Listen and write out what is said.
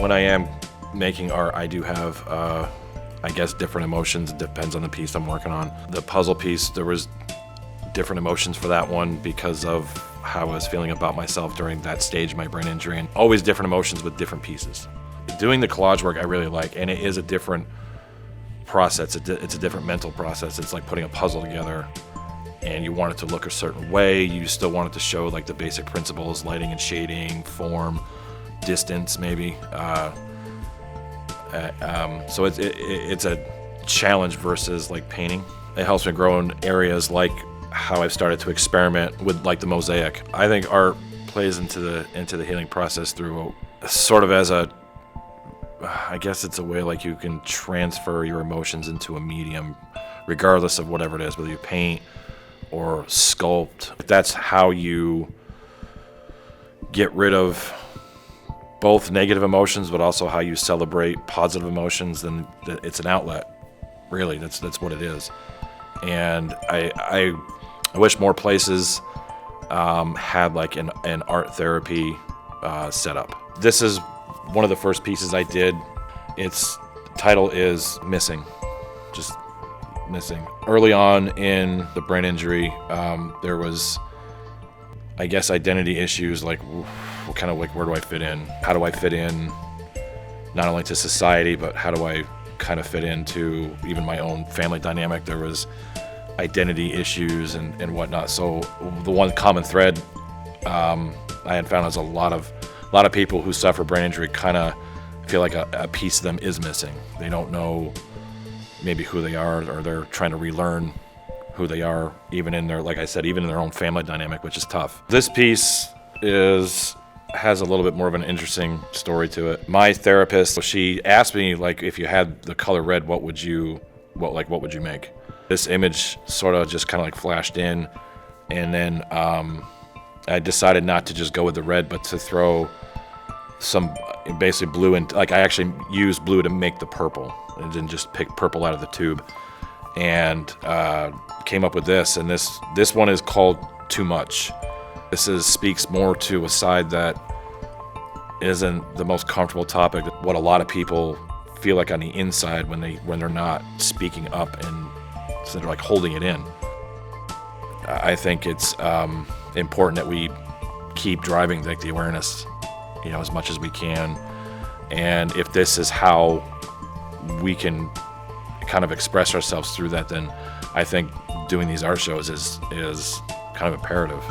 When I am making art, I do have, I guess, different emotions. It depends on the piece I'm working on. The puzzle piece, there was different emotions for that one because of how I was feeling about myself during that stage of my brain injury, and always different emotions with different pieces. Doing the collage work I really like, and it is a different process. It's a different mental process. It's like putting a puzzle together, and you want it to look a certain way. You still want it to show like the basic principles, lighting and shading, form, distance maybe. So it's a challenge versus like painting. It helps me grow in areas like how I've started to experiment with like the mosaic. I think art plays into the healing process through sort of as a, I guess it's a way like you can transfer your emotions into a medium, regardless of whatever it is, whether you paint or sculpt. If that's how you get rid of both negative emotions, but also how you celebrate positive emotions, then it's an outlet. Really, that's what it is. And I wish more places had like an art therapy setup. This is one of the first pieces I did. Its title is Missing, just missing. Early on in the brain injury, there was, I guess, identity issues, like kind of like, where do I fit in? How do I fit in not only to society, but how do I kind of fit into even my own family dynamic? There was identity issues and whatnot. So the one common thread I had found is a lot of people who suffer brain injury kind of feel like a piece of them is missing. They don't know maybe who they are, or they're trying to relearn who they are, even in their, like I said, even in their own family dynamic, which is tough. This piece has a little bit more of an interesting story to it. My therapist, she asked me, like, if you had the color red, what would you make? This image sort of just kind of like flashed in, and then I decided not to just go with the red, but to throw some basically blue, and like I actually used blue to make the purple, and didn't just pick purple out of the tube, and came up with this. And this one is called Too Much. This speaks more to a side that isn't the most comfortable topic, what a lot of people feel like on the inside when they're not speaking up, and so they're like holding it in. I think it's important that we keep driving like the awareness, as much as we can. And if this is how we can kind of express ourselves through that, then I think doing these art shows is kind of imperative.